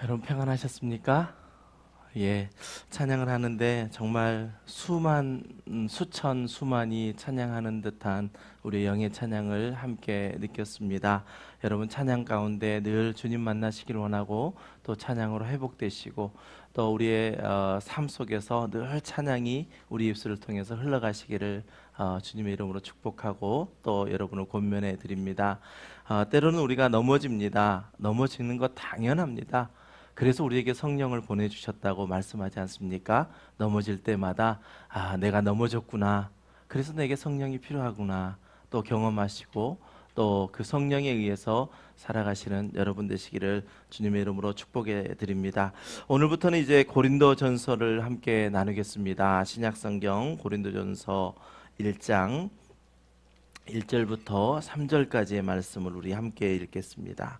여러분 평안하셨습니까? 예, 찬양을 하는데 정말 수천 수만이 찬양하는 듯한 우리 영의 찬양을 함께 느꼈습니다. 여러분 찬양 가운데 늘 주님 만나시길 원하고 또 찬양으로 회복되시고 또 우리의 삶 속에서 늘 찬양이 우리 입술을 통해서 흘러가시기를 주님의 이름으로 축복하고 또 여러분을 권면해 드립니다. 때로는 우리가 넘어집니다. 넘어지는 것 당연합니다. 그래서 우리에게 성령을 보내주셨다고 말씀하지 않습니까? 넘어질 때마다 내가 넘어졌구나, 그래서 내게 성령이 필요하구나 또 경험하시고 또 그 성령에 의해서 살아가시는 여러분 되시기를 주님의 이름으로 축복해 드립니다. 오늘부터는 이제 고린도전서를 함께 나누겠습니다. 신약성경 고린도전서 1장 1절부터 3절까지의 말씀을 우리 함께 읽겠습니다.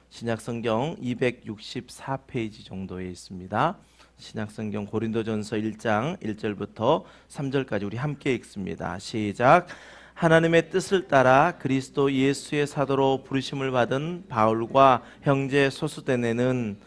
신약성경 264페이지 정도에 있습니다. 신약성경 고린도전서 1장 1절부터 3절까지 우리 함께 읽습니다. 시작. 하나님의 뜻을 따라 그리스도 예수의 사도로 부르심을 받은 바울과 형제 소수대네는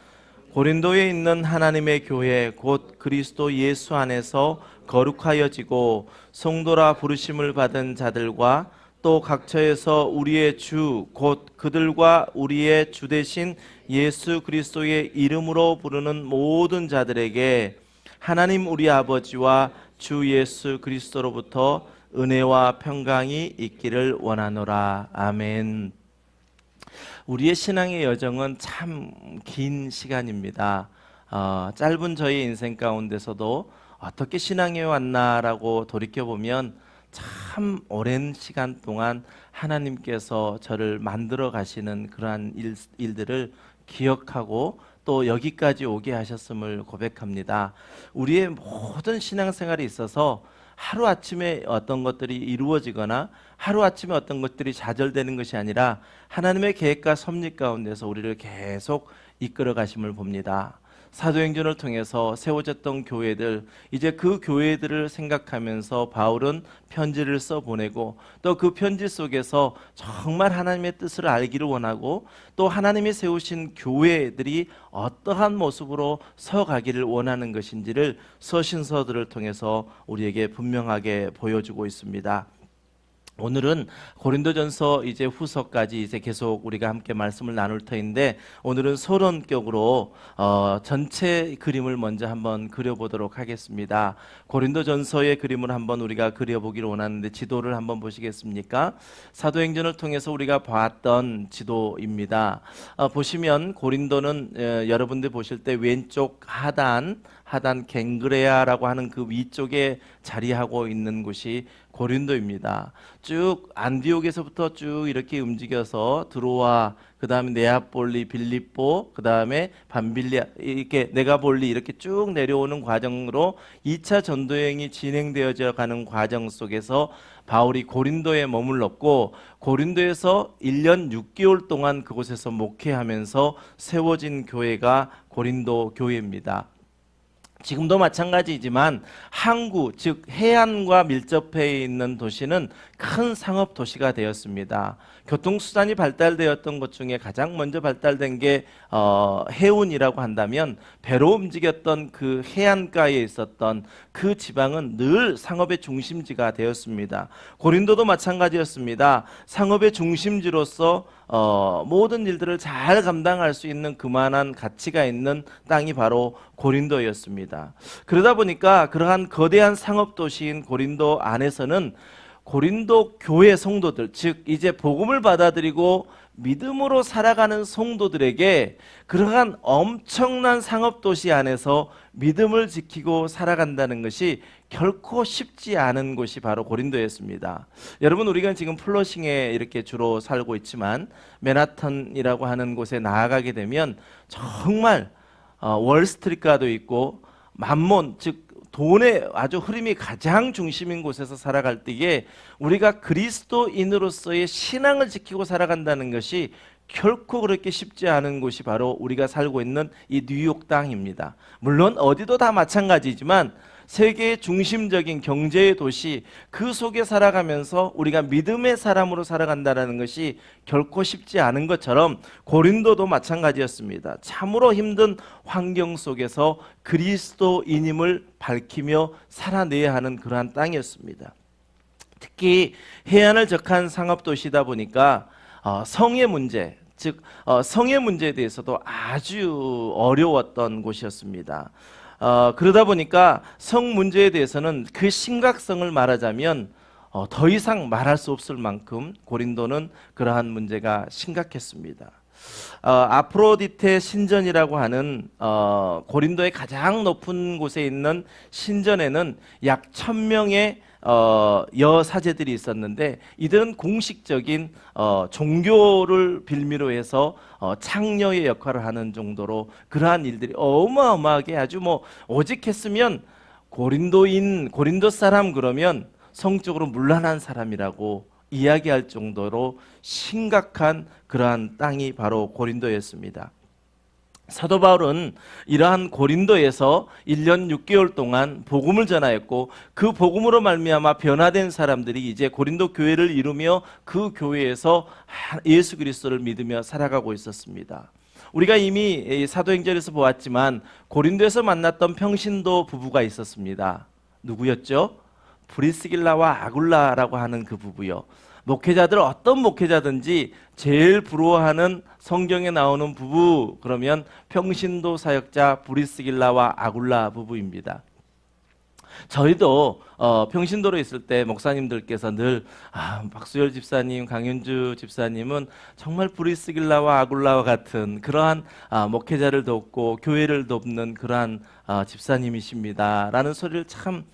고린도에 있는 하나님의 교회 곧 그리스도 예수 안에서 거룩하여지고 성도라 부르심을 받은 자들과 또 각처에서 우리의 주 곧 그들과 우리의 주 되신 예수 그리스도의 이름으로 부르는 모든 자들에게 하나님 우리 아버지와 주 예수 그리스도로부터 은혜와 평강이 있기를 원하노라. 아멘. 우리의 신앙의 여정은 참 긴 시간입니다. 짧은 저희 인생 가운데서도 어떻게 신앙해 왔나라고 돌이켜보면 참 오랜 시간 동안 하나님께서 저를 만들어 가시는 그러한 일들을 기억하고 또 여기까지 오게 하셨음을 고백합니다. 우리의 모든 신앙생활에 있어서 하루아침에 어떤 것들이 이루어지거나 하루아침에 어떤 것들이 좌절되는 것이 아니라 하나님의 계획과 섭리 가운데서 우리를 계속 이끌어 가심을 봅니다. 사도행전을 통해서 세워졌던 교회들, 이제 그 교회들을 생각하면서 바울은 편지를 써보내고 또 그 편지 속에서 정말 하나님의 뜻을 알기를 원하고 또 하나님이 세우신 교회들이 어떠한 모습으로 서가기를 원하는 것인지를 서신서들을 통해서 우리에게 분명하게 보여주고 있습니다. 오늘은 고린도전서 이제 후서까지 이제 계속 우리가 함께 말씀을 나눌 터인데 오늘은 서론격으로 전체 그림을 먼저 한번 그려보도록 하겠습니다. 고린도전서의 그림을 한번 우리가 그려보기를 원하는데 지도를 한번 보시겠습니까? 사도행전을 통해서 우리가 봤던 지도입니다. 보시면 고린도는 여러분들 보실 때 왼쪽 하단 갱그레아라고 하는 그 위쪽에 자리하고 있는 곳이 고린도입니다. 쭉 안디옥에서부터 쭉 이렇게 움직여서 드로아, 그 다음에 네아폴리, 빌립보, 그 다음에 밤빌리아, 이렇게 네가볼리 이렇게 쭉 내려오는 과정으로 2차 전도여행이 진행되어져 가는 과정 속에서 바울이 고린도에 머물렀고 고린도에서 1년 6개월 동안 그곳에서 목회하면서 세워진 교회가 고린도 교회입니다. 지금도 마찬가지이지만 항구, 즉 해안과 밀접해 있는 도시는 큰 상업 도시가 되었습니다. 교통수단이 발달되었던 것 중에 가장 먼저 발달된 게 해운이라고 한다면 배로 움직였던 그 해안가에 있었던 그 지방은 늘 상업의 중심지가 되었습니다. 고린도도 마찬가지였습니다. 상업의 중심지로서 모든 일들을 잘 감당할 수 있는 그만한 가치가 있는 땅이 바로 고린도였습니다. 그러다 보니까 그러한 거대한 상업 도시인 고린도 안에서는 고린도 교회 성도들, 즉 이제 복음을 받아들이고 믿음으로 살아가는 성도들에게 그러한 엄청난 상업 도시 안에서 믿음을 지키고 살아간다는 것이 결코 쉽지 않은 곳이 바로 고린도였습니다. 여러분, 우리가 지금 플러싱에 이렇게 주로 살고 있지만 맨하탄이라고 하는 곳에 나아가게 되면 정말 월스트리트가도 있고 만몬, 즉 돈의 아주 흐름이 가장 중심인 곳에서 살아갈 때에 우리가 그리스도인으로서의 신앙을 지키고 살아간다는 것이 결코 그렇게 쉽지 않은 곳이 바로 우리가 살고 있는 이 뉴욕 땅입니다. 물론 어디도 다 마찬가지지만 세계의 중심적인 경제의 도시, 그 속에 살아가면서 우리가 믿음의 사람으로 살아간다는 것이 결코 쉽지 않은 것처럼 고린도도 마찬가지였습니다. 참으로 힘든 환경 속에서 그리스도인임을 밝히며 살아내야 하는 그러한 땅이었습니다. 특히 해안을 적한 상업도시다 보니까 성의 문제, 즉 성의 문제에 대해서도 아주 어려웠던 곳이었습니다. 그러다 보니까 성 문제에 대해서는 그 심각성을 말하자면 더 이상 말할 수 없을 만큼 고린도는 그러한 문제가 심각했습니다. 아프로디테 신전이라고 하는 고린도의 가장 높은 곳에 있는 신전에는 약 1000명의 여사제들이 있었는데, 이들은 공식적인 종교를 빌미로 해서 창녀의 역할을 하는 정도로 그러한 일들이 어마어마하게 아주 오직 했으면 고린도 사람 그러면 성적으로 문란한 사람이라고 이야기할 정도로 심각한 그러한 땅이 바로 고린도였습니다. 사도 바울은 이러한 고린도에서 1년 6개월 동안 복음을 전하였고, 그 복음으로 말미암아 변화된 사람들이 이제 고린도 교회를 이루며 그 교회에서 예수 그리스도를 믿으며 살아가고 있었습니다. 우리가 이미 사도행전에서 보았지만 고린도에서 만났던 평신도 부부가 있었습니다. 누구였죠? 브리스길라와 아굴라라고 하는 그 부부요. 목회자들, 어떤 목회자든지 제일 부러워하는 성경에 나오는 부부, 그러면 평신도 사역자 브리스길라와 아굴라 부부입니다. 저희도 평신도로 있을 때 목사님들께서 늘 박수열 집사님, 강윤주 집사님은 정말 브리스길라와 아굴라와 같은 그러한 목회자를 돕고 교회를 돕는 그러한 집사님이십니다 라는 소리를 참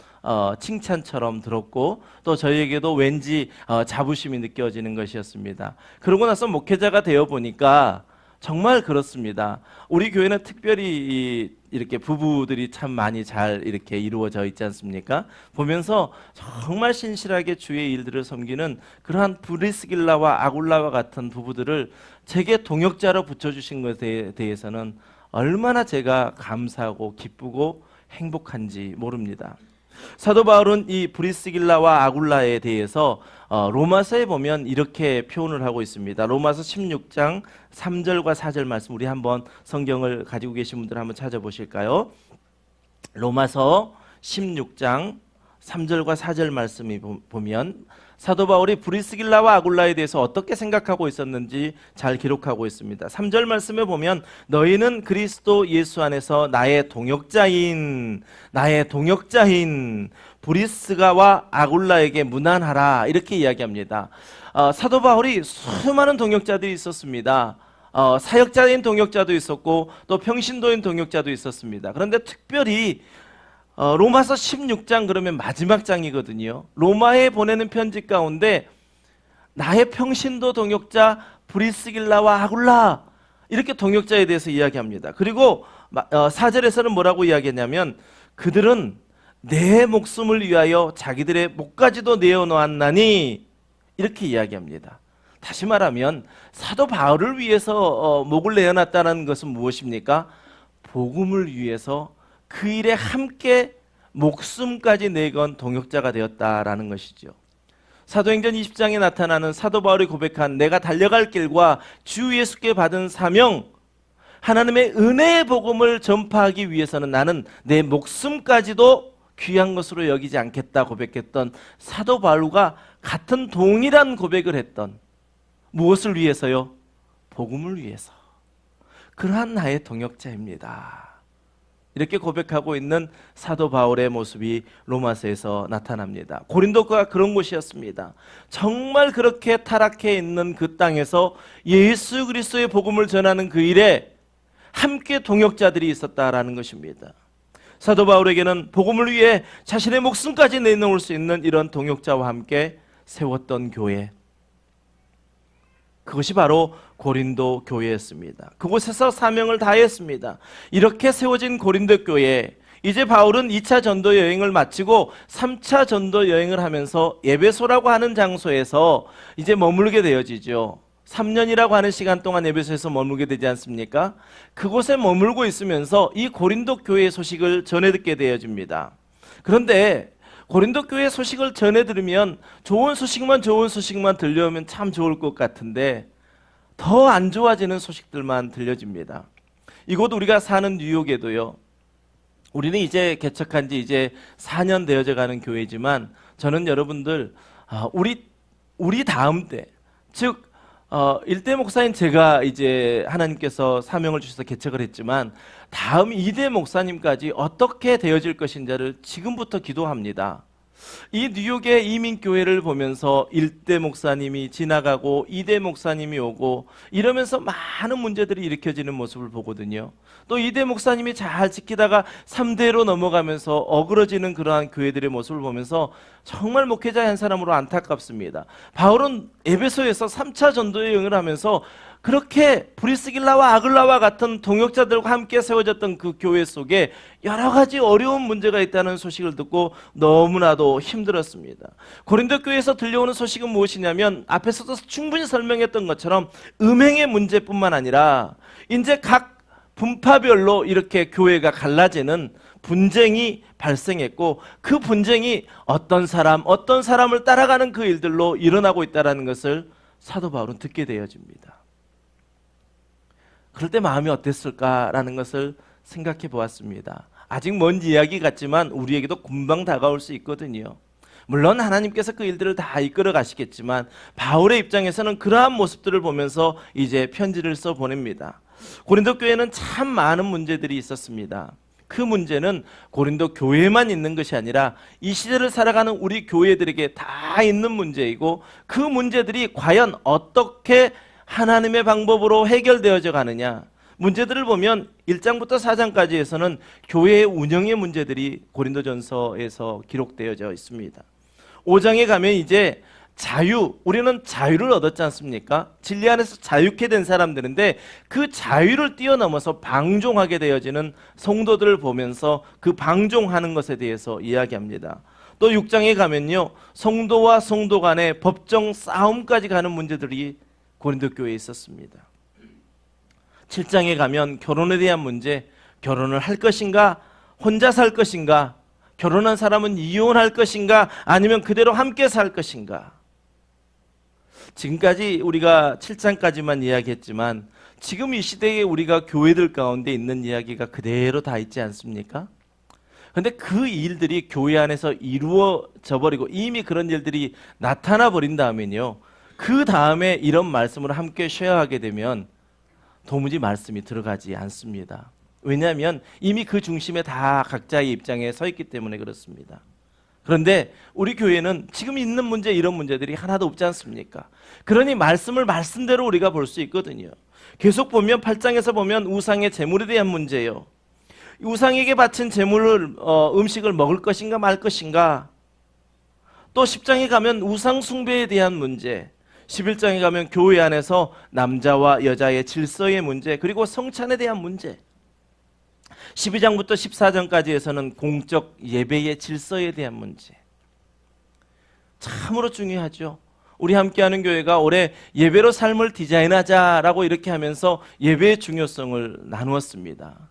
칭찬처럼 들었고, 또 저희에게도 왠지 자부심이 느껴지는 것이었습니다. 그러고 나서 목회자가 되어 보니까 정말 그렇습니다. 우리 교회는 특별히 이렇게 부부들이 참 많이 잘 이렇게 이루어져 있지 않습니까? 보면서 정말 신실하게 주의 일들을 섬기는 그러한 브리스길라와 아굴라와 같은 부부들을 제게 동역자로 붙여주신 것에 대해서는 얼마나 제가 감사하고 기쁘고 행복한지 모릅니다. 사도 바울은 이 브리스길라와 아굴라에 대해서 로마서에 보면 이렇게 표현을 하고 있습니다. 로마서 16장 3절과 4절 말씀, 우리 한번 성경을 가지고 계신 분들 한번 찾아보실까요? 로마서 16장 3절과 4절 말씀이 보면 사도 바울이 브리스길라와 아굴라에 대해서 어떻게 생각하고 있었는지 잘 기록하고 있습니다. 3절 말씀에 보면 너희는 그리스도 예수 안에서 나의 동역자인 브리스가와 아굴라에게 문안하라, 이렇게 이야기합니다. 사도 바울이 수많은 동역자들이 있었습니다. 사역자인 동역자도 있었고 또 평신도인 동역자도 있었습니다. 그런데 특별히 로마서 16장 그러면 마지막 장이거든요. 로마에 보내는 편지 가운데 나의 평신도 동역자 브리스길라와 아굴라, 이렇게 동역자에 대해서 이야기합니다. 그리고 4절에서는 뭐라고 이야기했냐면 그들은 내 목숨을 위하여 자기들의 목까지도 내어놓았나니, 이렇게 이야기합니다. 다시 말하면 사도 바울을 위해서 목을 내어놨다는 것은 무엇입니까? 복음을 위해서 그 일에 함께 목숨까지 내건 동역자가 되었다라는 것이죠. 사도행전 20장에 나타나는 사도 바울이 고백한 내가 달려갈 길과 주 예수께 받은 사명, 하나님의 은혜의 복음을 전파하기 위해서는 나는 내 목숨까지도 귀한 것으로 여기지 않겠다 고백했던 사도 바울과 같은 동일한 고백을 했던, 무엇을 위해서요? 복음을 위해서. 그러한 나의 동역자입니다. 이렇게 고백하고 있는 사도 바울의 모습이 로마서에서 나타납니다. 고린도가 그런 곳이었습니다. 정말 그렇게 타락해 있는 그 땅에서 예수 그리스도의 복음을 전하는 그 일에 함께 동역자들이 있었다라는 것입니다. 사도 바울에게는 복음을 위해 자신의 목숨까지 내놓을 수 있는 이런 동역자와 함께 세웠던 교회, 그것이 바로 고린도 교회였습니다. 그곳에서 사명을 다했습니다. 이렇게 세워진 고린도 교회, 이제 바울은 2차 전도 여행을 마치고 3차 전도 여행을 하면서 에베소라고 하는 장소에서 이제 머물게 되어지죠. 3년이라고 하는 시간 동안 에베소에서 머물게 되지 않습니까? 그곳에 머물고 있으면서 이 고린도 교회의 소식을 전해 듣게 되어집니다. 그런데 고린도 교회 소식을 전해 들으면 좋은 소식만 들려오면 참 좋을 것 같은데 더 안 좋아지는 소식들만 들려집니다. 이곳 우리가 사는 뉴욕에도요, 우리는 이제 개척한 지 이제 4년 되어져 가는 교회지만 저는 여러분들 우리 다음 때, 즉 일대 목사인 제가 이제 하나님께서 사명을 주셔서 개척을 했지만 다음 2대 목사님까지 어떻게 되어질 것인지를 지금부터 기도합니다. 이 뉴욕의 이민교회를 보면서 1대 목사님이 지나가고 2대 목사님이 오고 이러면서 많은 문제들이 일으켜지는 모습을 보거든요. 또 2대 목사님이 잘 지키다가 3대로 넘어가면서 어그러지는 그러한 교회들의 모습을 보면서 정말 목회자 한 사람으로 안타깝습니다. 바울은 에베소에서 3차 전도 여행을 하면서 그렇게 브리스길라와 아글라와 같은 동역자들과 함께 세워졌던 그 교회 속에 여러 가지 어려운 문제가 있다는 소식을 듣고 너무나도 힘들었습니다. 고린도 교회에서 들려오는 소식은 무엇이냐면 앞에서도 충분히 설명했던 것처럼 음행의 문제뿐만 아니라 이제 각 분파별로 이렇게 교회가 갈라지는 분쟁이 발생했고 그 분쟁이 어떤 사람을 따라가는 그 일들로 일어나고 있다는 것을 사도 바울은 듣게 되어집니다. 그럴 때 마음이 어땠을까라는 것을 생각해 보았습니다. 아직 먼 이야기 같지만 우리에게도 금방 다가올 수 있거든요. 물론 하나님께서 그 일들을 다 이끌어 가시겠지만 바울의 입장에서는 그러한 모습들을 보면서 이제 편지를 써 보냅니다. 고린도 교회는 참 많은 문제들이 있었습니다. 그 문제는 고린도 교회만 있는 것이 아니라 이 시대를 살아가는 우리 교회들에게 다 있는 문제이고 그 문제들이 과연 어떻게 하나님의 방법으로 해결되어져 가느냐, 문제들을 보면 1장부터 4장까지에서는 교회의 운영의 문제들이 고린도전서에서 기록되어져 있습니다. 5장에 가면 이제 우리는 자유를 얻었지 않습니까? 진리 안에서 자유케 된 사람들인데 그 자유를 뛰어넘어서 방종하게 되어지는 성도들을 보면서 그 방종하는 것에 대해서 이야기합니다. 또 6장에 가면요, 성도와 성도 간의 법정 싸움까지 가는 문제들이 고린도 교회에 있었습니다. 7장에 가면 결혼에 대한 문제, 결혼을 할 것인가, 혼자 살 것인가, 결혼한 사람은 이혼할 것인가, 아니면 그대로 함께 살 것인가. 지금까지 우리가 7장까지만 이야기했지만 지금 이 시대에 우리가 교회들 가운데 있는 이야기가 그대로 다 있지 않습니까? 그런데 그 일들이 교회 안에서 이루어져 버리고 이미 그런 일들이 나타나 버린 다음에는요, 그 다음에 이런 말씀을 함께 쉐어하게 되면 도무지 말씀이 들어가지 않습니다. 왜냐하면 이미 그 중심에 다 각자의 입장에 서 있기 때문에 그렇습니다. 그런데 우리 교회는 지금 있는 문제, 이런 문제들이 하나도 없지 않습니까? 그러니 말씀을 말씀대로 우리가 볼 수 있거든요. 계속 보면 8장에서 보면 우상의 제물에 대한 문제예요. 우상에게 바친 제물을 음식을 먹을 것인가 말 것인가. 또 10장에 가면 우상 숭배에 대한 문제, 11장에 가면 교회 안에서 남자와 여자의 질서의 문제, 그리고 성찬에 대한 문제, 12장부터 14장까지에서는 공적 예배의 질서에 대한 문제. 참으로 중요하죠. 우리 함께하는 교회가 올해 예배로 삶을 디자인하자라고 이렇게 하면서 예배의 중요성을 나누었습니다.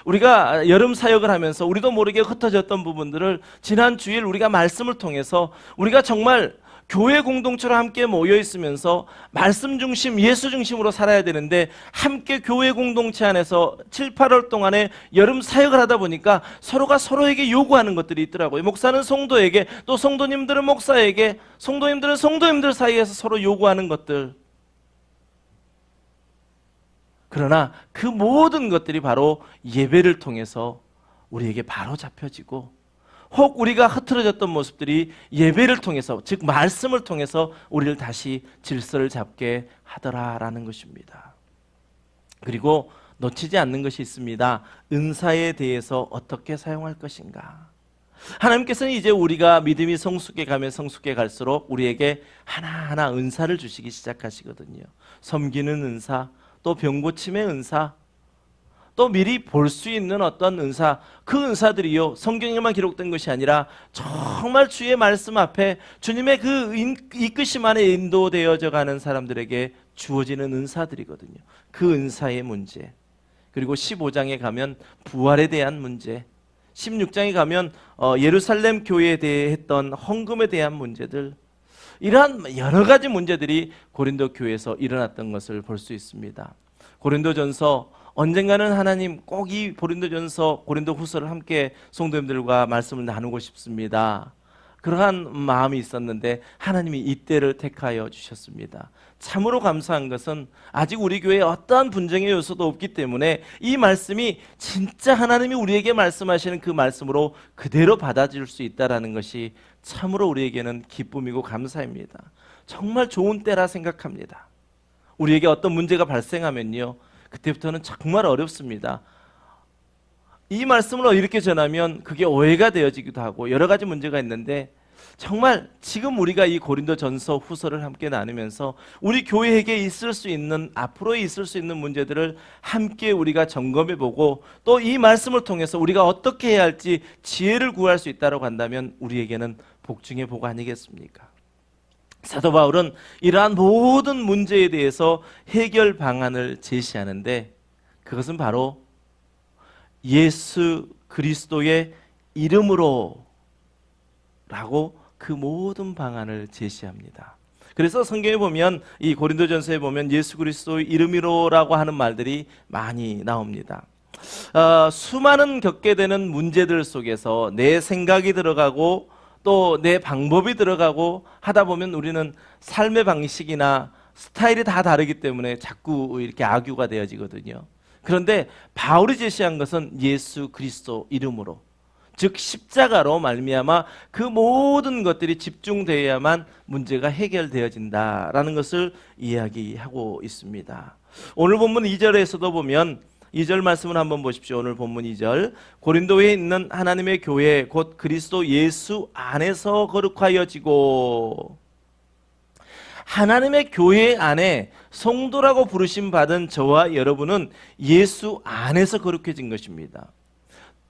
우리가 여름 사역을 하면서 우리도 모르게 흩어졌던 부분들을 지난 주일 우리가 말씀을 통해서 우리가 정말 교회 공동체로 함께 모여 있으면서 말씀 중심, 예수 중심으로 살아야 되는데 함께 교회 공동체 안에서 7, 8월 동안에 여름 사역을 하다 보니까 서로가 서로에게 요구하는 것들이 있더라고요. 목사는 성도에게, 또 성도님들은 목사에게, 성도님들은 성도님들 사이에서 서로 요구하는 것들. 그러나 그 모든 것들이 바로 예배를 통해서 우리에게 바로 잡혀지고, 혹 우리가 흐트러졌던 모습들이 예배를 통해서, 즉 말씀을 통해서 우리를 다시 질서를 잡게 하더라라는 것입니다. 그리고 놓치지 않는 것이 있습니다. 은사에 대해서 어떻게 사용할 것인가. 하나님께서는 이제 우리가 믿음이 성숙해 가면 성숙해 갈수록 우리에게 하나하나 은사를 주시기 시작하시거든요. 섬기는 은사, 또 병고침의 은사, 또 미리 볼 수 있는 어떤 은사, 그 은사들이요, 성경에만 기록된 것이 아니라 정말 주의 말씀 앞에 주님의 그 이끄심 안에 인도되어져 가는 사람들에게 주어지는 은사들이거든요. 그 은사의 문제. 그리고 15장에 가면 부활에 대한 문제, 16장에 가면 예루살렘 교회에 대해 했던 헌금에 대한 문제들, 이러한 여러 가지 문제들이 고린도 교회에서 일어났던 것을 볼 수 있습니다. 고린도전서, 언젠가는 하나님 꼭 이 고린도전서, 고린도후서를 함께 성도님들과 말씀을 나누고 싶습니다. 그러한 마음이 있었는데 하나님이 이때를 택하여 주셨습니다. 참으로 감사한 것은 아직 우리 교회에 어떠한 분쟁의 요소도 없기 때문에 이 말씀이 진짜 하나님이 우리에게 말씀하시는 그 말씀으로 그대로 받아들일 수 있다는 것이 참으로 우리에게는 기쁨이고 감사입니다. 정말 좋은 때라 생각합니다. 우리에게 어떤 문제가 발생하면요, 그때부터는 정말 어렵습니다. 이 말씀을 이렇게 전하면 그게 오해가 되어지기도 하고 여러 가지 문제가 있는데, 정말 지금 우리가 이 고린도전서 후서를 함께 나누면서 우리 교회에게 있을 수 있는, 앞으로 있을 수 있는 문제들을 함께 우리가 점검해보고 또 이 말씀을 통해서 우리가 어떻게 해야 할지 지혜를 구할 수 있다고 한다면 우리에게는 복중의 복 아니겠습니까? 사도 바울은 이러한 모든 문제에 대해서 해결 방안을 제시하는데, 그것은 바로 예수 그리스도의 이름으로 라고 그 모든 방안을 제시합니다. 그래서 성경에 보면, 이 고린도전서에 보면 예수 그리스도의 이름으로라고 하는 말들이 많이 나옵니다. 수많은 겪게 되는 문제들 속에서 내 생각이 들어가고 또 내 방법이 들어가고 하다 보면 우리는 삶의 방식이나 스타일이 다 다르기 때문에 자꾸 이렇게 악유가 되어지거든요. 그런데 바울이 제시한 것은 예수 그리스도 이름으로, 즉 십자가로 말미암아 그 모든 것들이 집중되어야만 문제가 해결되어진다라는 것을 이야기하고 있습니다. 오늘 본문 2절에서도 보면, 2절 말씀을 한번 보십시오. 오늘 본문 2절, 고린도에 있는 하나님의 교회 곧 그리스도 예수 안에서 거룩하여지고, 하나님의 교회 안에 성도라고 부르심 받은 저와 여러분은 예수 안에서 거룩해진 것입니다.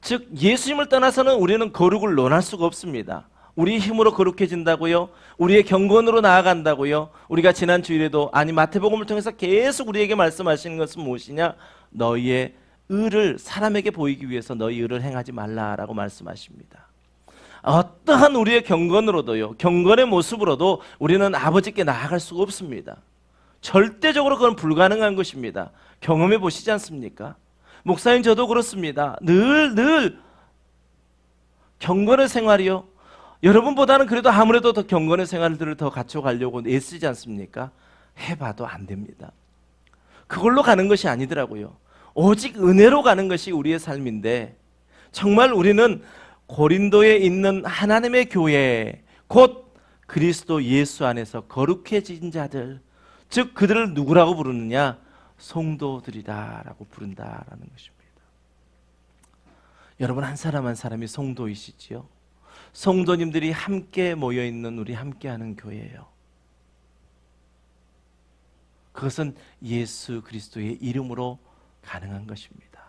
즉 예수님을 떠나서는 우리는 거룩을 논할 수가 없습니다. 우리 힘으로 거룩해진다고요? 우리의 경건으로 나아간다고요? 우리가 지난 주일에도, 아니 마태복음을 통해서 계속 우리에게 말씀하시는 것은 무엇이냐? 너희의 의를 사람에게 보이기 위해서 너희 의를 행하지 말라라고 말씀하십니다. 어떠한 우리의 경건으로도요, 경건의 모습으로도 우리는 아버지께 나아갈 수가 없습니다. 절대적으로 그건 불가능한 것입니다. 경험해 보시지 않습니까? 목사님 저도 그렇습니다. 늘 경건의 생활이요, 여러분보다는 그래도 아무래도 더 경건의 생활들을 더 갖춰가려고 애쓰지 않습니까? 해봐도 안 됩니다. 그걸로 가는 것이 아니더라고요. 오직 은혜로 가는 것이 우리의 삶인데, 정말 우리는 고린도에 있는 하나님의 교회 곧 그리스도 예수 안에서 거룩해진 자들, 즉 그들을 누구라고 부르느냐? 성도들이다라고 부른다라는 것입니다. 여러분 한 사람 한 사람이 성도이시지요? 성도님들이 함께 모여있는 우리 함께하는 교회예요. 그것은 예수 그리스도의 이름으로 가능한 것입니다.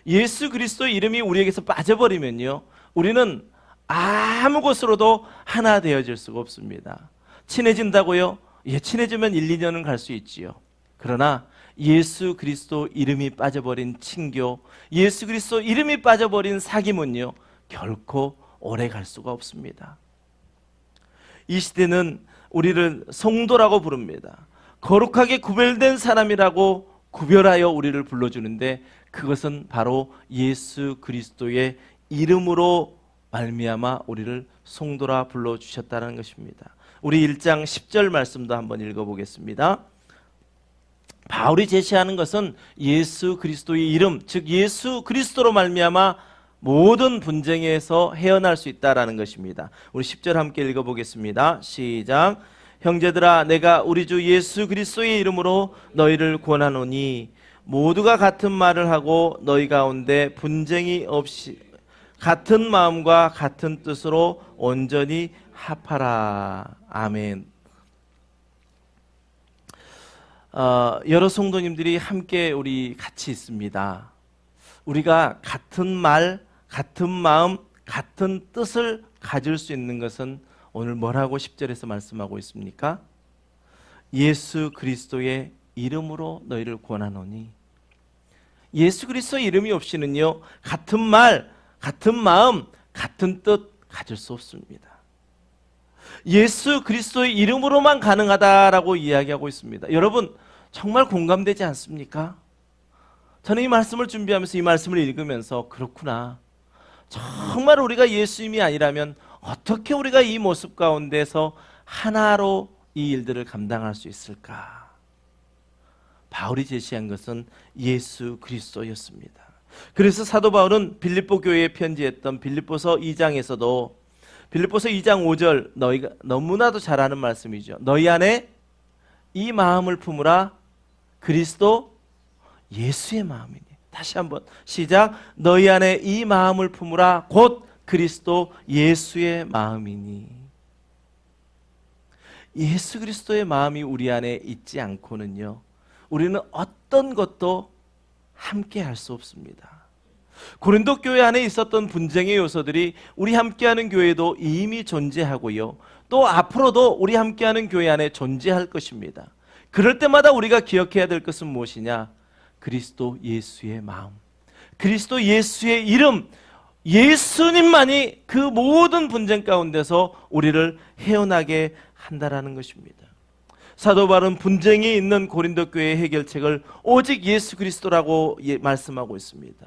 예수 그리스도의 이름이 우리에게서 빠져버리면요, 우리는 아무 곳으로도 하나 되어질 수가 없습니다. 친해진다고요? 예, 친해지면 1, 2년은 갈 수 있지요. 그러나 예수 그리스도 이름이 빠져버린 친교, 예수 그리스도 이름이 빠져버린 사귐은요, 결코 오래 갈 수가 없습니다. 이 시대는 우리를 성도라고 부릅니다. 거룩하게 구별된 사람이라고 구별하여 우리를 불러주는데, 그것은 바로 예수 그리스도의 이름으로 말미암아 우리를 성도라 불러주셨다는 것입니다. 우리 1장 10절 말씀도 한번 읽어보겠습니다. 바울이 제시하는 것은 예수 그리스도의 이름, 즉 예수 그리스도로 말미암아 모든 분쟁에서 헤어날 수 있다라는 것입니다. 우리 10절 함께 읽어보겠습니다. 시작. 형제들아, 내가 우리 주 예수 그리스도의 이름으로 너희를 권하노니 모두가 같은 말을 하고 너희 가운데 분쟁이 없이 같은 마음과 같은 뜻으로 온전히 합하라. 아멘. 여러 성도님들이 함께 우리 같이 있습니다. 우리가 같은 말, 같은 마음, 같은 뜻을 가질 수 있는 것은 오늘 뭐라고 10절에서 말씀하고 있습니까? 예수 그리스도의 이름으로 너희를 권하노니. 예수 그리스도의 이름이 없이는요, 같은 말, 같은 마음, 같은 뜻 가질 수 없습니다. 예수 그리스도의 이름으로만 가능하다라고 이야기하고 있습니다. 여러분 정말 공감되지 않습니까? 저는 이 말씀을 준비하면서 이 말씀을 읽으면서 그렇구나. 정말 우리가 예수님이 아니라면 어떻게 우리가 이 모습 가운데서 하나로 이 일들을 감당할 수 있을까? 바울이 제시한 것은 예수 그리스도였습니다. 그래서 사도 바울은 빌립보 교회에 편지했던 빌립보서 2장에서도 빌립보서 2장 5절 너희가 너무나도 잘 아는 말씀이죠. 너희 안에 이 마음을 품으라 그리스도 예수의 마음이니. 다시 한번 시작. 너희 안에 이 마음을 품으라 곧 그리스도 예수의 마음이니. 예수 그리스도의 마음이 우리 안에 있지 않고는요, 우리는 어떤 것도 함께 할 수 없습니다. 고린도 교회 안에 있었던 분쟁의 요소들이 우리 함께하는 교회도 이미 존재하고요, 또 앞으로도 우리 함께하는 교회 안에 존재할 것입니다. 그럴 때마다 우리가 기억해야 될 것은 무엇이냐? 그리스도 예수의 마음, 그리스도 예수의 이름, 예수님만이 그 모든 분쟁 가운데서 우리를 헤어나게 한다라는 것입니다. 사도 바울은 분쟁이 있는 고린도 교회의 해결책을 오직 예수 그리스도라고 말씀하고 있습니다.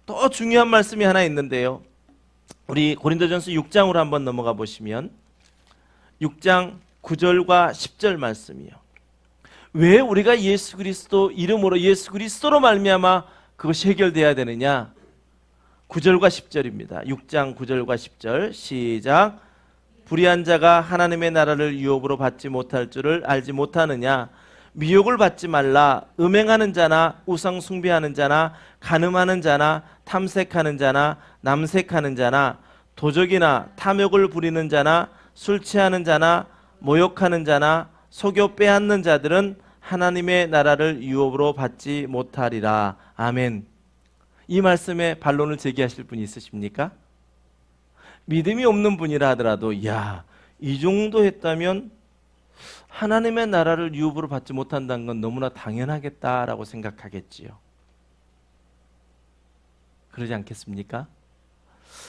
또 중요한 말씀이 하나 있는데요, 우리 고린도전서 6장으로 한번 넘어가 보시면 6장 9절과 10절 말씀이요. 왜 우리가 예수 그리스도 이름으로 예수 그리스도로 말미암아 그것이 해결돼야 되느냐? 9절과 10절입니다. 6장 9절과 10절 시작. 불의한 자가 하나님의 나라를 유업으로 받지 못할 줄을 알지 못하느냐? 미혹을 받지 말라. 음행하는 자나 우상 숭배하는 자나 간음하는 자나 탐색하는 자나 남색하는 자나 도적이나 탐욕을 부리는 자나 술 취하는 자나 모욕하는 자나 속여 빼앗는 자들은 하나님의 나라를 유업으로 받지 못하리라. 아멘. 이 말씀에 반론을 제기하실 분이 있으십니까? 믿음이 없는 분이라 하더라도 이 정도 했다면 하나님의 나라를 유업으로 받지 못한다는 건 너무나 당연하겠다라고 생각하겠지요. 그러지 않겠습니까?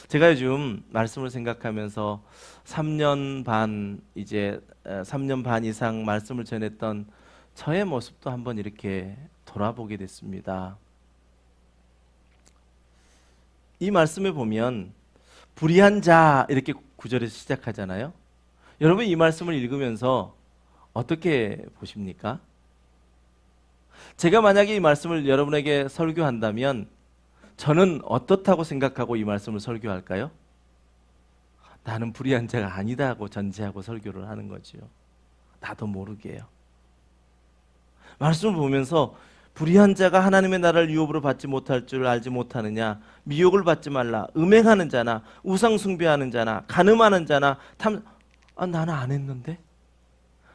제가 요즘 말씀을 생각하면서 3년 반 이상 말씀을 전했던 저의 모습도 한번 이렇게 돌아보게 됐습니다. 이 말씀에 보면 불의한 자 이렇게 구절에서 시작하잖아요. 여러분 이 말씀을 읽으면서 어떻게 보십니까? 제가 만약에 이 말씀을 여러분에게 설교한다면 저는 어떻다고 생각하고 이 말씀을 설교할까요? 나는 불의한 자가 아니다 하고 전제하고 설교를 하는 거죠. 나도 모르게요. 말씀을 보면서 불의한 자가 하나님의 나라를 유업으로 받지 못할 줄 알지 못하느냐? 미혹을 받지 말라. 음행하는 자나 우상 숭배하는 자나 간음하는 자나 나는 안 했는데?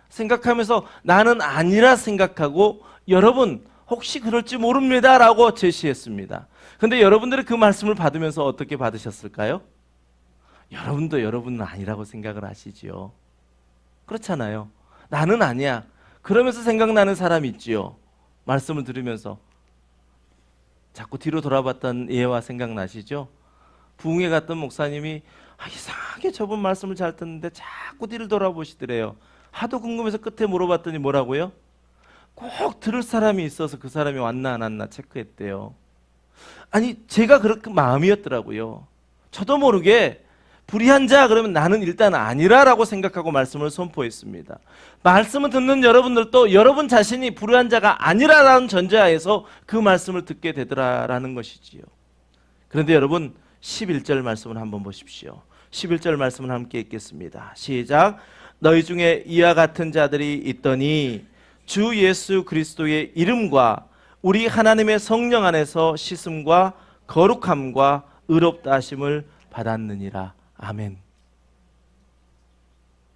생각하면서 나는 아니라 생각하고 여러분 혹시 그럴지 모릅니다 라고 제시했습니다. 근데 여러분들이 그 말씀을 받으면서 어떻게 받으셨을까요? 여러분도 여러분은 아니라고 생각을 하시지요. 그렇잖아요. 나는 아니야. 그러면서 생각나는 사람이 있지요. 말씀을 들으면서 자꾸 뒤로 돌아봤던 예와 생각나시죠? 부흥회 갔던 목사님이 이상하게 저분 말씀을 잘 듣는데 자꾸 뒤를 돌아보시더래요. 하도 궁금해서 끝에 물어봤더니 뭐라고요? 꼭 들을 사람이 있어서 그 사람이 왔나 안 왔나 체크했대요. 아니 제가 그렇게 마음이었더라고요. 저도 모르게 불의한 자 그러면 나는 일단 아니라라고 생각하고 말씀을 선포했습니다. 말씀을 듣는 여러분들도 여러분 자신이 불의한 자가 아니라라는 전제하에서 그 말씀을 듣게 되더라라는 것이지요. 그런데 여러분 11절 말씀을 한번 보십시오. 11절 말씀을 함께 읽겠습니다. 시작. 너희 중에 이와 같은 자들이 있더니 주 예수 그리스도의 이름과 우리 하나님의 성령 안에서 씻음과 거룩함과 의롭다 하심을 받았느니라. 아멘.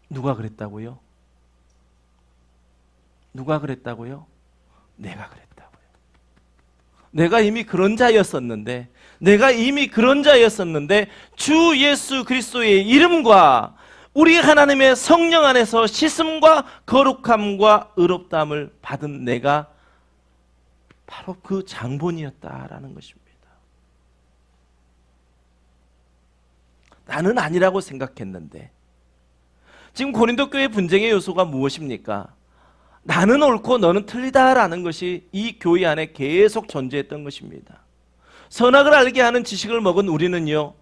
누가 그랬다고요? 누가 그랬다고요? 내가 그랬다고요. 내가 이미 그런 자였었는데 주 예수 그리스도의 이름과 우리 하나님의 성령 안에서 씻음과 거룩함과 의롭다함을 받은 내가 바로 그 장본이었다라는 것입니다. 나는 아니라고 생각했는데. 지금 고린도 교회 분쟁의 요소가 무엇입니까? 나는 옳고 너는 틀리다라는 것이 이 교회 안에 계속 존재했던 것입니다. 선악을 알게 하는 지식을 먹은 우리는요,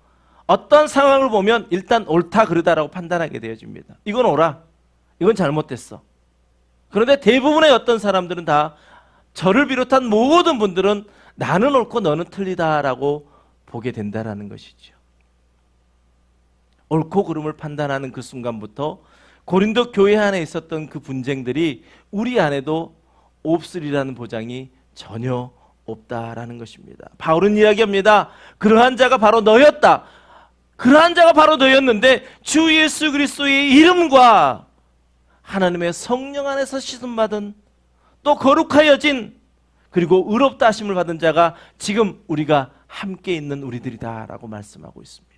어떤 상황을 보면 일단 옳다 그르다라고 판단하게 되어집니다. 이건 옳아, 이건 잘못됐어. 그런데 대부분의 어떤 사람들은 다, 저를 비롯한 모든 분들은 나는 옳고 너는 틀리다라고 보게 된다라는 것이죠. 옳고 그름을 판단하는 그 순간부터 고린도 교회 안에 있었던 그 분쟁들이 우리 안에도 없으리라는 보장이 전혀 없다라는 것입니다. 바울은 이야기합니다. 그러한 자가 바로 너였다. 그러한 자가 바로 너였는데 주 예수 그리스도의 이름과 하나님의 성령 안에서 씻음받은, 또 거룩하여진, 그리고 의롭다 하심을 받은 자가 지금 우리가 함께 있는 우리들이다라고 말씀하고 있습니다.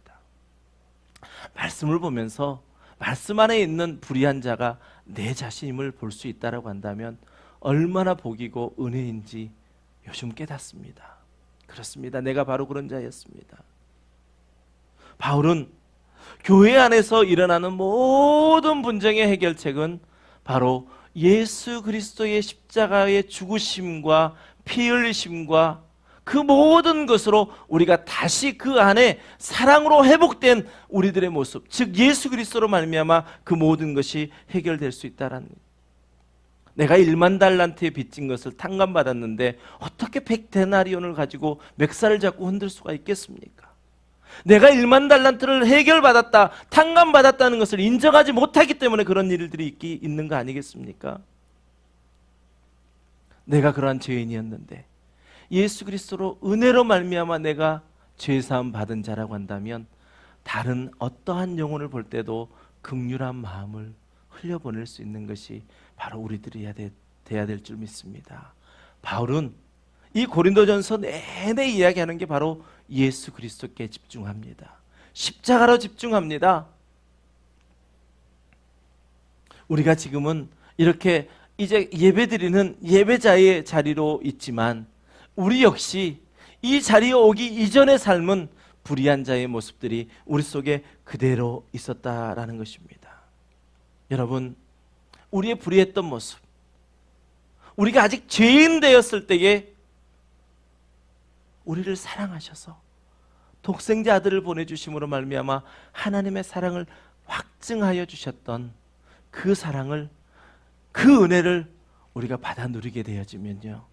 말씀을 보면서 말씀 안에 있는 불의한 자가 내 자신임을 볼 수 있다라고 한다면 얼마나 복이고 은혜인지 요즘 깨닫습니다. 그렇습니다. 내가 바로 그런 자였습니다. 바울은 교회 안에서 일어나는 모든 분쟁의 해결책은 바로 예수 그리스도의 십자가의 죽으심과 피 흘리심과 그 모든 것으로 우리가 다시 그 안에 사랑으로 회복된 우리들의 모습, 즉 예수 그리스도로 말미암아 그 모든 것이 해결될 수 있다라는 거예요. 내가 1만 달란트에 빚진 것을 탕감받았는데 어떻게 100데나리온을 가지고 멱살을 잡고 흔들 수가 있겠습니까? 내가 1만 달란트를 해결받았다, 탕감받았다는 것을 인정하지 못하기 때문에 그런 일들이 있는 거 아니겠습니까? 내가 그러한 죄인이었는데 예수 그리스도로 은혜로 말미암아 내가 죄사함 받은 자라고 한다면 다른 어떠한 영혼을 볼 때도 긍휼한 마음을 흘려보낼 수 있는 것이 바로 우리들이 돼야 될 줄 믿습니다. 바울은 이 고린도전서 내내 이야기하는 게 바로 예수 그리스도께 집중합니다. 십자가로 집중합니다. 우리가 지금은 이렇게 이제 예배드리는 예배자의 자리로 있지만 우리 역시 이 자리에 오기 이전의 삶은 불의한 자의 모습들이 우리 속에 그대로 있었다라는 것입니다. 여러분, 우리의 불의했던 모습, 우리가 아직 죄인 되었을 때에 우리를 사랑하셔서 독생자 아들을 보내주심으로 말미암아 하나님의 사랑을 확증하여 주셨던 그 사랑을, 그 은혜를 우리가 받아 누리게 되어지면요,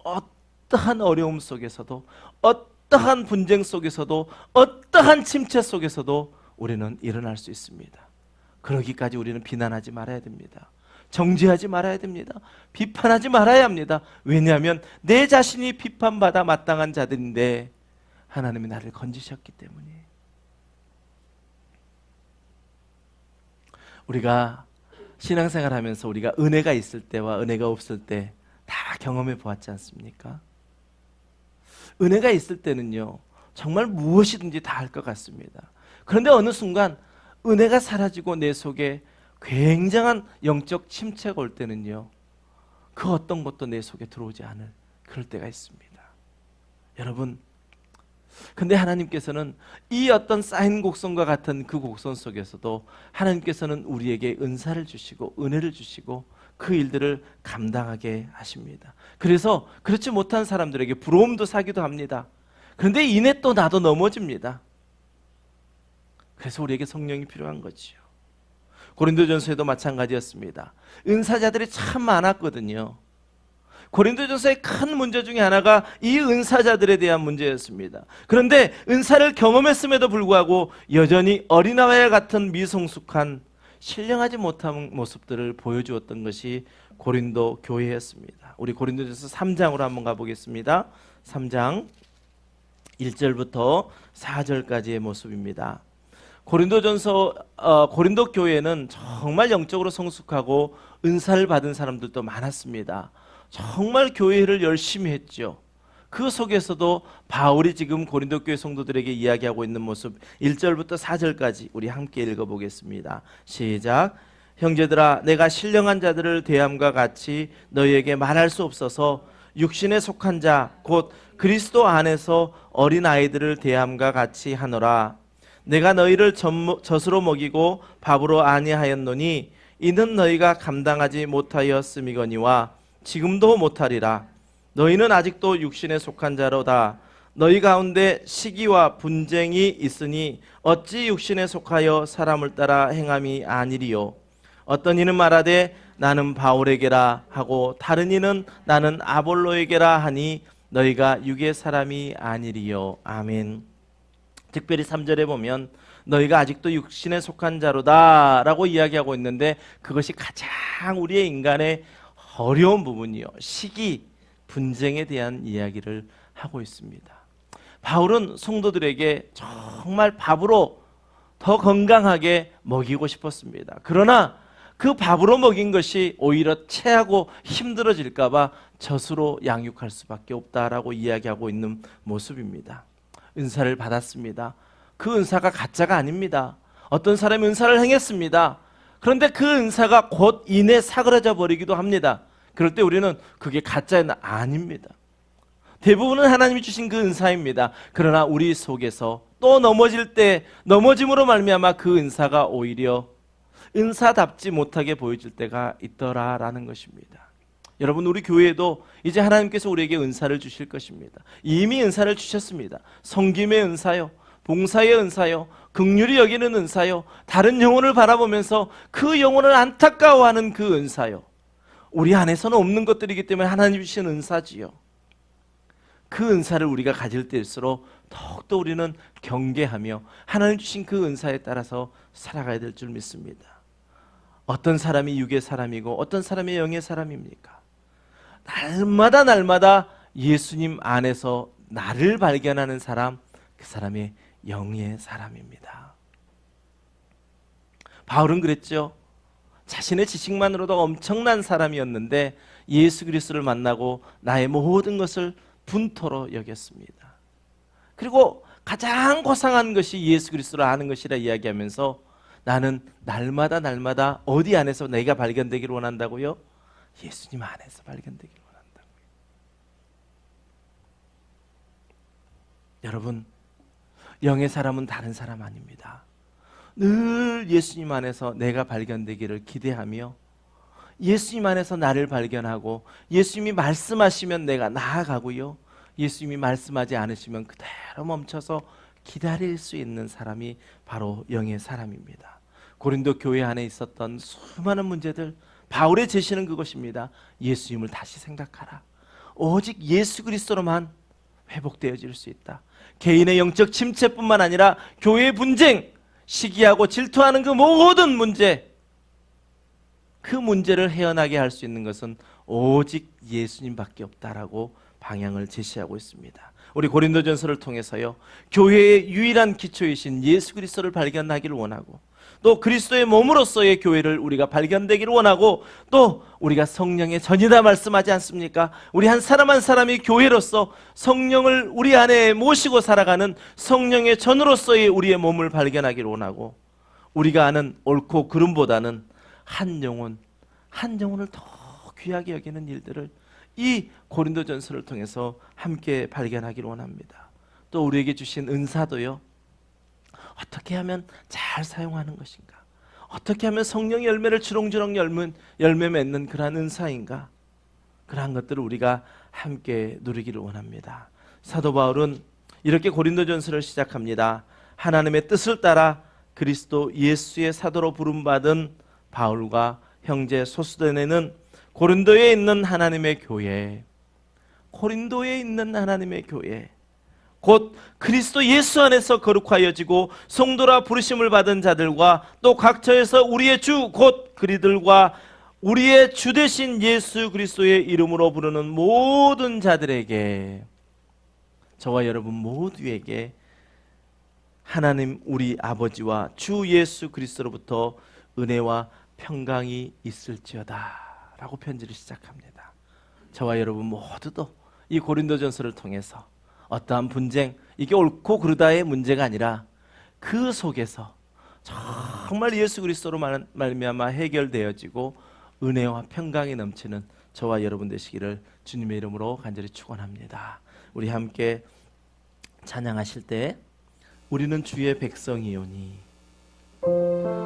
어떠한 어려움 속에서도, 어떠한 분쟁 속에서도, 어떠한 침체 속에서도 우리는 일어날 수 있습니다. 그러기까지 우리는 비난하지 말아야 됩니다. 정죄하지 말아야 됩니다. 비판하지 말아야 합니다. 왜냐하면 내 자신이 비판받아 마땅한 자들인데 하나님이 나를 건지셨기 때문에. 우리가 신앙생활 하면서 우리가 은혜가 있을 때와 은혜가 없을 때 다 경험해 보았지 않습니까? 은혜가 있을 때는요, 정말 무엇이든지 다 할 것 같습니다. 그런데 어느 순간 은혜가 사라지고 내 속에 굉장한 영적 침체가 올 때는요, 그 어떤 것도 내 속에 들어오지 않을 그럴 때가 있습니다. 여러분, 근데 하나님께서는 이 어떤 쌓인 곡선과 같은 그 곡선 속에서도 하나님께서는 우리에게 은사를 주시고 은혜를 주시고 그 일들을 감당하게 하십니다. 그래서 그렇지 못한 사람들에게 부러움도 사기도 합니다. 그런데 이내 또 나도 넘어집니다. 그래서 우리에게 성령이 필요한 거지요. 고린도전서에도 마찬가지였습니다. 은사자들이 참 많았거든요. 고린도전서의 큰 문제 중에 하나가 이 은사자들에 대한 문제였습니다. 그런데 은사를 경험했음에도 불구하고 여전히 어린아이와 같은 미성숙한 신령하지 못한 모습들을 보여주었던 것이 고린도 교회였습니다. 우리 고린도전서 3장으로 한번 가보겠습니다. 3장 1절부터 4절까지의 모습입니다. 고린도 교회는 정말 영적으로 성숙하고 은사를 받은 사람들도 많았습니다. 정말 교회를 열심히 했죠. 그 속에서도 바울이 지금 고린도 교회 성도들에게 이야기하고 있는 모습 1절부터 4절까지 우리 함께 읽어보겠습니다. 시작. 형제들아, 내가 신령한 자들을 대함과 같이 너희에게 말할 수 없어서 육신에 속한 자 곧 그리스도 안에서 어린아이들을 대함과 같이 하노라. 내가 너희를 젖으로 먹이고 밥으로 아니하였노니 이는 너희가 감당하지 못하였음이거니와 지금도 못하리라. 너희는 아직도 육신에 속한 자로다. 너희 가운데 시기와 분쟁이 있으니 어찌 육신에 속하여 사람을 따라 행함이 아니리요. 어떤 이는 말하되 나는 바울에게라 하고 다른 이는 나는 아볼로에게라 하니 너희가 육의 사람이 아니리요. 아멘. 특별히 3절에 보면 너희가 아직도 육신에 속한 자로다 라고 이야기하고 있는데, 그것이 가장 우리의 인간의 어려운 부분이요, 시기, 분쟁에 대한 이야기를 하고 있습니다. 바울은 성도들에게 정말 밥으로 더 건강하게 먹이고 싶었습니다. 그러나 그 밥으로 먹인 것이 오히려 체하고 힘들어질까 봐 젖으로 양육할 수밖에 없다라고 이야기하고 있는 모습입니다. 은사를 받았습니다. 그 은사가 가짜가 아닙니다. 어떤 사람이 은사를 행했습니다. 그런데 그 은사가 곧 이내 사그라져 버리기도 합니다. 그럴 때 우리는 그게 가짜는 아닙니다. 대부분은 하나님이 주신 그 은사입니다. 그러나 우리 속에서 또 넘어질 때 넘어짐으로 말미암아 그 은사가 오히려 은사답지 못하게 보여질 때가 있더라라는 것입니다. 여러분, 우리 교회에도 이제 하나님께서 우리에게 은사를 주실 것입니다. 이미 은사를 주셨습니다. 섬김의 은사요, 봉사의 은사요, 긍휼히 여기는 은사요, 다른 영혼을 바라보면서 그 영혼을 안타까워하는 그 은사요, 우리 안에서는 없는 것들이기 때문에 하나님 주신 은사지요. 그 은사를 우리가 가질 때일수록 더욱더 우리는 경계하며 하나님 주신 그 은사에 따라서 살아가야 될 줄 믿습니다. 어떤 사람이 육의 사람이고 어떤 사람이 영의 사람입니까? 날마다 예수님 안에서 나를 발견하는 사람, 그 사람이 영의 사람입니다. 바울은 그랬죠. 자신의 지식만으로도 엄청난 사람이었는데 예수 그리스도를 만나고 나의 모든 것을 분토로 여겼습니다. 그리고 가장 고상한 것이 예수 그리스도를 아는 것이라 이야기하면서 나는 날마다 어디 안에서 내가 발견되기를 원한다고요? 예수님 안에서 발견되기를 원한다고요. 여러분, 영의 사람은 다른 사람 아닙니다. 늘 예수님 안에서 내가 발견되기를 기대하며 예수님 안에서 나를 발견하고 예수님이 말씀하시면 내가 나아가고요, 예수님이 말씀하지 않으시면 그대로 멈춰서 기다릴 수 있는 사람이 바로 영의 사람입니다. 고린도 교회 안에 있었던 수많은 문제들, 바울의 제시는 그것입니다. 예수님을 다시 생각하라. 오직 예수 그리스도로만 회복되어질 수 있다. 개인의 영적 침체뿐만 아니라 교회의 분쟁, 시기하고 질투하는 그 모든 문제, 그 문제를 헤어나게 할 수 있는 것은 오직 예수님밖에 없다라고 방향을 제시하고 있습니다. 우리 고린도전서를 통해서요, 교회의 유일한 기초이신 예수 그리스도를 발견하기를 원하고, 또 그리스도의 몸으로서의 교회를 우리가 발견되기를 원하고, 또 우리가 성령의 전이다 말씀하지 않습니까? 우리 한 사람 한 사람이 교회로서 성령을 우리 안에 모시고 살아가는 성령의 전으로서의 우리의 몸을 발견하기를 원하고, 우리가 아는 옳고 그름보다는 한 영혼을 더 귀하게 여기는 일들을 이 고린도전서를 통해서 함께 발견하기를 원합니다. 또 우리에게 주신 은사도요, 어떻게 하면 잘 사용하는 것인가, 어떻게 하면 성령의 열매를 주렁주렁 열매 맺는 그러한 은사인가, 그러한 것들을 우리가 함께 누리기를 원합니다. 사도 바울은 이렇게 고린도전서를 시작합니다. 하나님의 뜻을 따라 그리스도 예수의 사도로 부름받은 바울과 형제 소스데네는 고린도에 있는 하나님의 교회, 고린도에 있는 하나님의 교회, 곧 그리스도 예수 안에서 거룩하여지고 성도라 부르심을 받은 자들과 또 각처에서 우리의 주 곧 그리들과 우리의 주 되신 예수 그리스도의 이름으로 부르는 모든 자들에게, 저와 여러분 모두에게 하나님 우리 아버지와 주 예수 그리스도로부터 은혜와 평강이 있을지어다 라고 편지를 시작합니다. 저와 여러분 모두도 이 고린도전서를 통해서 어떠한 분쟁, 이게 옳고 그르다의 문제가 아니라 그 속에서 정말 예수 그리스도로 말미암아 해결되어지고 은혜와 평강이 넘치는 저와 여러분 되시기를 주님의 이름으로 간절히 축원합니다. 우리 함께 찬양하실 때 우리는 주의 백성이오니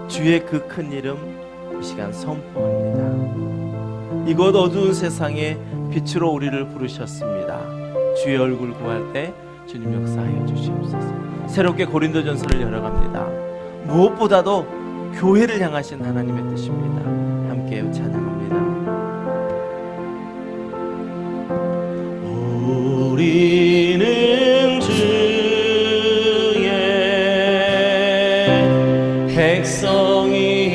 주의 그 큰 이름 이 시간 선포합니다. 이곳 어두운 세상에 빛으로 우리를 부르셨습니다. 주의 얼굴 구할 때 주님 역사하여 주시옵소서. 새롭게 고린도전서를 열어갑니다. 무엇보다도 교회를 향하신 하나님의 뜻입니다. 함께 찬양합니다. 우리는 주의 백성이오니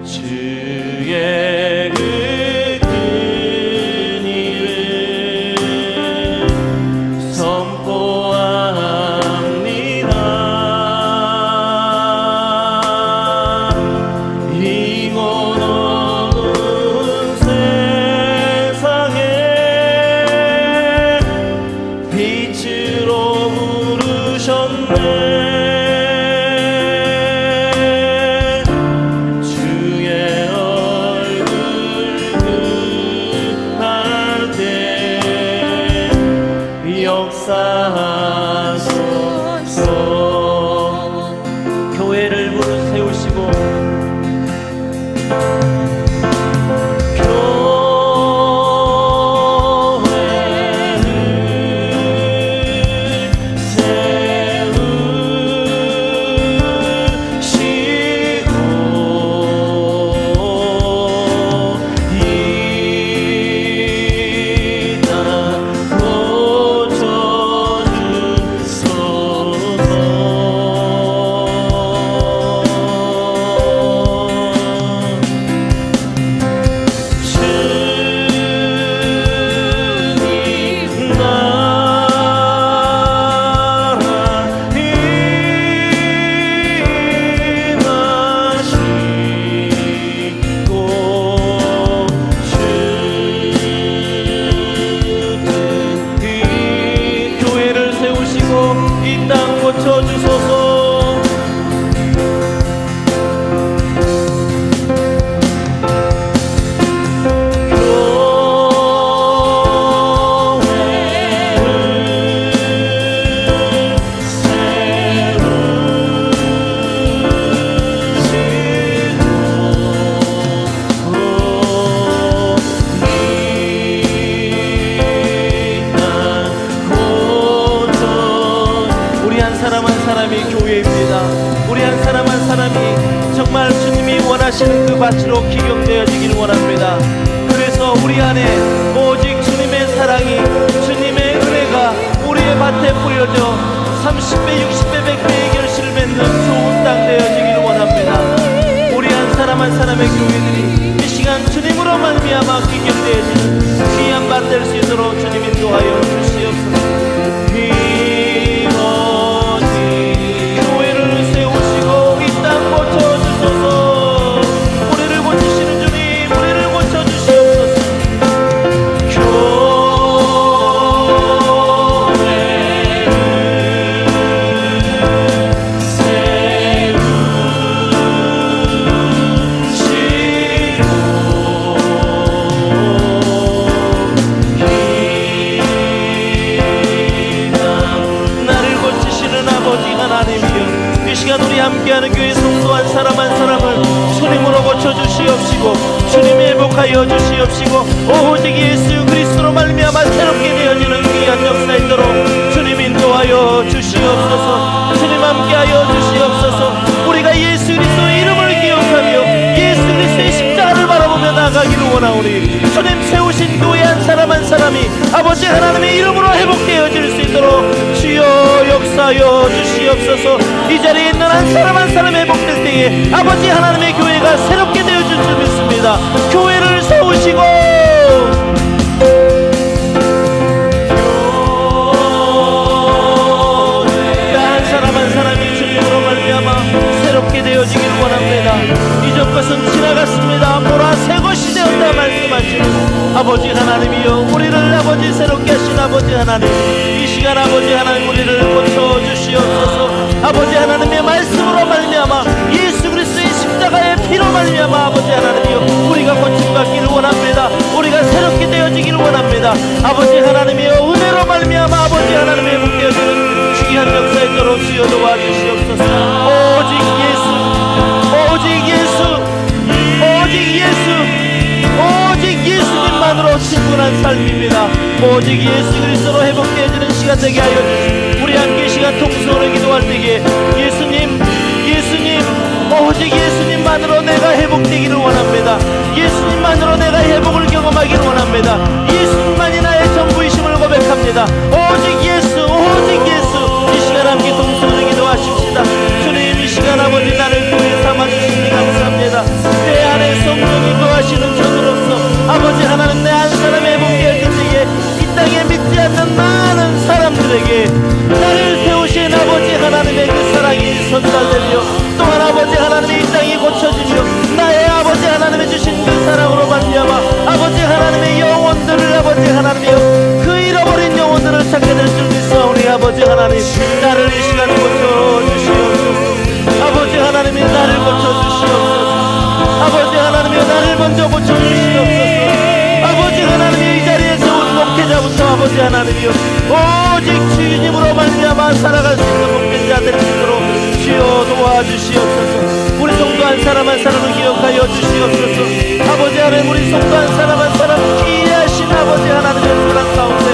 주의 그 큰 이름 선포합니다. 이곳 어두운 세상에 빛으로 부르셨네. 주의 얼굴 구할 때 역사하소서. 교회를 세우시고 이 땅 고쳐주소서. 정말 주님이 원하시는 그 밭으로 기경되어지기를 원합니다. 그래서 우리 안에 오직 주님의 사랑이, 주님의 은혜가 우리의 밭에 뿌려져 30배, 60배, 100배의 결실을 맺는 좋은 땅 되어지기를 원합니다. 우리 한 사람 한 사람의 교회들이 이 시간 주님으로 말미암아 기경되어지는 귀한 밭 될 수 있도록 주님 인도하여 주시옵소서. 함께하는 교회 성도 한 사람 한 사람을 주님으로 고쳐주시옵시고 주님 회복하여 주시옵시고 오직 예수 그리스도로 말미암아 새롭게 되어지는 귀한 역사 있도록 주님 인도하여 주시옵소서. 주님 함께하여 주시옵소서. 우리가 예수 그리스도의 이름을 기억하며 예수 그리스도의 십자가를 바라보며 나가기를 원하오니 주님 세우신 교회 한 사람 한 사람이 아버지 하나님의 이름으로 회복되어질 수 있도록 주여 역사하여 주시옵소서. 이 자리에 있는 한 사람 한 사람 회복될 때에 아버지 하나님의 교회가 새롭게 되어질 줄 믿습니다. 교회를 세우시고 한 사람 한 사람이 주님으로 말미암아 새롭게 되어지기를 원합니다. 이전 것은 지나갔습니다. 보라 새 것이 되었다 말씀하시는 아버지 하나님이여, 우리를 아버지 새롭게 하신 아버지 하나님, 이 시간 아버지 하나님 우리를 고쳐주시옵소서. 아버지 하나님의 말씀으로 말미암아 예수 그리스도의 십자가의 피로 말미암아 아버지 하나님이여 우리가 고침받기를 원합니다. 우리가 새롭게 되어지기를 원합니다. 원합니다. 아버지 하나님이여, 은혜로 말미암아 아버지 하나님의 회복되어지는 귀한 역사에 있도록 주여 도와주시옵소서. 오직 예수, 오직 예수, 오직 예수, 오직 예수님만으로 충분한 삶입니다. 오직 예수 그리스도로 회복되어지는 시간 되게 하여 주시옵소서. 우리 함께 시간 통성으로 기도할 때에 예수님, 예수님, 오직 예수님만으로 내가 회복되기를 원합니다. 예수님만으로 내가 회복을 경험하기를 원합니다. 예수님만이 나의 전부이심을 고백합니다. 오직 예수, 오직 예수. 이 시간 함께 동성으로 기도하십시다. 주님, 이 시간 아버지 나를 교회 삼아주시니 감사합니다. 내 안에 성령이 거하시는 저로서 아버지 하나님, 내 한 사람의 회복되어질 때에 이 땅에 믿지 않는 많은 사람들에게 나를 세우신 아버지 하나님의 그 사랑이 전달되며, 또한 아버지 하나님의 이 땅이 고쳐지며 나의 아버지 하나님의 주신 그 사랑으로 말미암아 아버지 하나님의 영혼들을 아버지 하나님이여 그 잃어버린 영혼들을 찾게 될 줄 믿사오니 아버지 하나님, 나를 이 시간 고쳐주시옵소서. 아버지 하나님이 나를 고쳐주시옵소서. 아버지 하나님이여 나를 먼저 고쳐주시옵소서. 아버지 하나님이 이 자리에 세운 목회자부터 아버지 하나님이여 오직 주님으로 말미암아 살아갈 수 있는 목회자들 되도록 주여 도와주시옵소서. 우리 성도 한 사람 한 사람을 기억하여 주시옵소서. 아버지 하나님, 우리 성도 한 사람 한 사람 귀하신 아버지 하나님의 사랑 가운데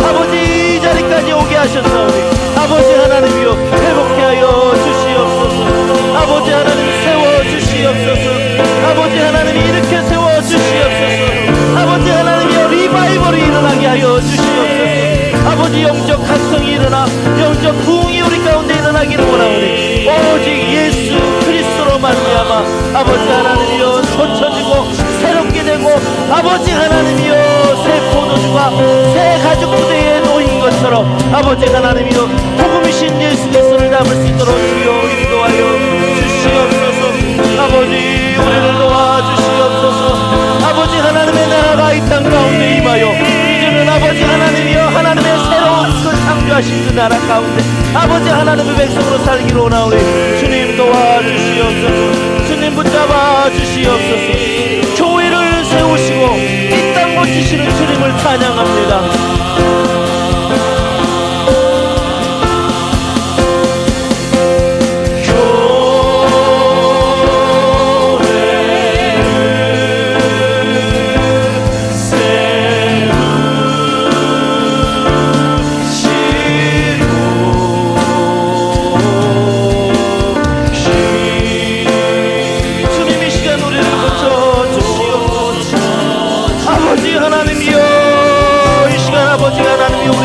아버지 이 자리까지 오게 하셨사오니 아버지 하나님이여 회복케 하여 주시옵소서. 아버지 하나님 세워주시옵소서. 아버지 하나님 일으켜 세워주시옵소서. 아버지 하나님이여 리바이벌이 일어나게 하여 주시옵소서. 아버지 영적 각성이 일어나 영적 부흥이 우리 가운데 일어나기를 원하오니 오직 예수 그리스도로 말미암아 아버지 하나님이여 고쳐지고 새롭게 되고 아버지 하나님이여 새 포도주가 새 가죽 부대에 놓인 것처럼 아버지 하나님이여 복음이신 예수 그리스도를 담을 수 있도록 주여 인도하여 주시옵소서. 아버지 우리를 도와주시옵소서. 아버지 하나님의 나라가 이 땅 가운데 임하여 이제는 아버지 하나님이여 하나님의 새로운 그 창조하신 그 나라 가운데 아버지 하나님의 백성으로 살기를 원하오니 주님 도와주시옵소서. 주님 붙잡아 주시옵소서. 교회를 세우시고 이 땅 고치시는 주님을 찬양합니다.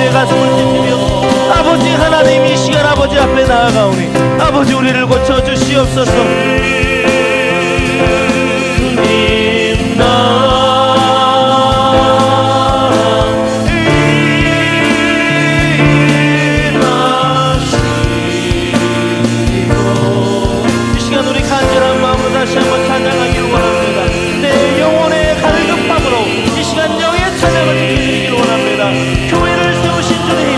가슴을 찢으며 아버지 하나님 이 시간 아버지 앞에 나아가오니 아버지 우리를 고쳐주시옵소서. 주님 이 시간 우리 간절한 마음으로 다시 한번 찬양하기를 원합니다. 내 영혼의 갈급함으로 이 시간 영의 찬양을 드리기를 원합니다. 교회를 세우신 주님,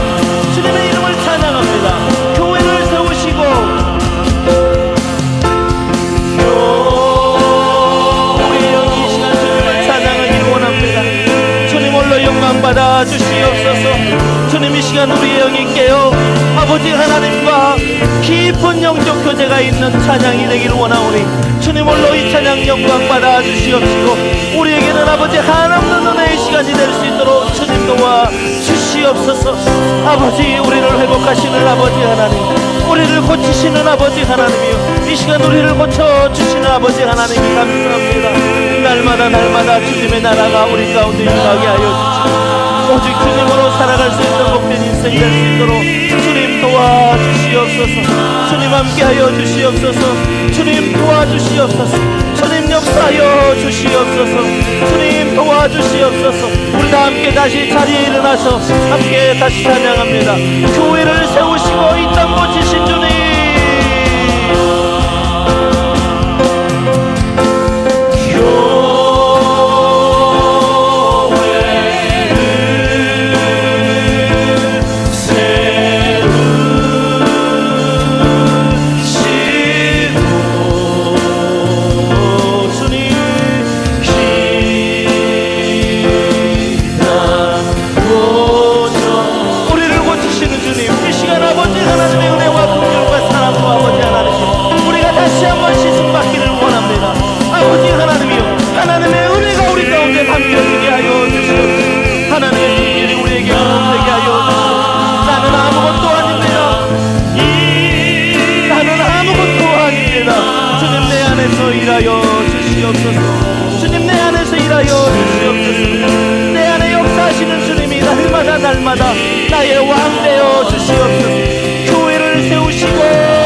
주님의 이름을 찬양합니다. 교회를 세우시고 우리의 영이 이 시간 주님을 찬양하기를 원합니다. 주님 홀로 영광 받아 주시옵소서. 주님 이 시간 우리의 영이 깨어 아버지 하나님과 깊은 영적 교제가 있는 찬양이 되기를 원하오니 주님 홀로 이 찬양 영광 받아 주시옵시고 우리에게는 아버지 한없는 은혜의 시간이 될 수 있도록 주님 도와 주시옵소서. 아버지 우리를 회복하시는 아버지 하나님, 우리를 고치시는 아버지 하나님이요 이 시간 우리를 고쳐주시는 아버지 하나님이 감사합니다. 날마다 주님의 나라가 우리 가운데 임하게 하여 주시옵소서. 오직 주님으로 살아갈 수 있는 복된 인생 될 수 있도록 주님 도와주시옵소서. 주님 함께하여 주시옵소서. 주님 도와주시옵소서. 주님 역사하여 주시옵소서. 주님 도와주시옵소서. 우리 다 함께 다시 자리에 일어나서 함께 다시 찬양합니다. 교회를 세우시고 이 땅 고치신 주님, 날마다 나의 왕 되어 주시옵소서. 교회를 세우시고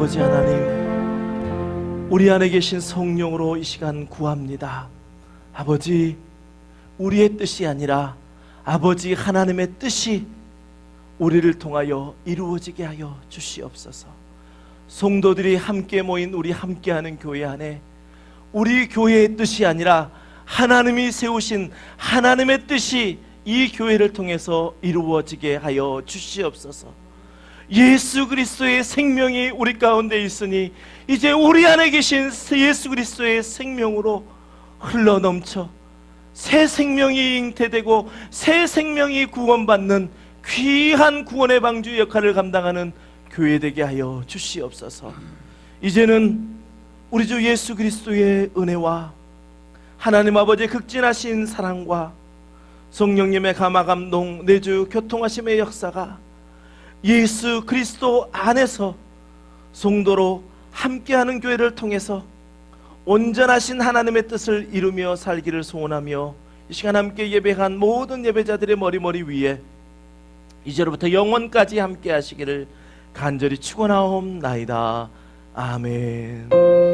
아버지 하나님, 우리 안에 계신 성령으로 이 시간 구합니다. 아버지, 우리의 뜻이 아니라 아버지 하나님의 뜻이 우리를 통하여 이루어지게 하여 주시옵소서. 성도들이 함께 모인 우리 함께하는 교회 안에 우리 교회의 뜻이 아니라 하나님이 세우신 하나님의 뜻이 이 교회를 통해서 이루어지게 하여 주시옵소서. 예수 그리스도의 생명이 우리 가운데 있으니 이제 우리 안에 계신 예수 그리스도의 생명으로 흘러넘쳐 새 생명이 잉태되고 새 생명이 구원받는 귀한 구원의 방주 역할을 감당하는 교회 되게 하여 주시옵소서. 이제는 우리 주 예수 그리스도의 은혜와 하나님 아버지의 극진하신 사랑과 성령님의 감화감동 내주 교통하심의 역사가 예수 그리스도 안에서 성도로 함께하는 교회를 통해서 온전하신 하나님의 뜻을 이루며 살기를 소원하며 이 시간 함께 예배한 모든 예배자들의 머리 위에 이제로부터 영원까지 함께 하시기를 간절히 축원하옵나이다. 아멘.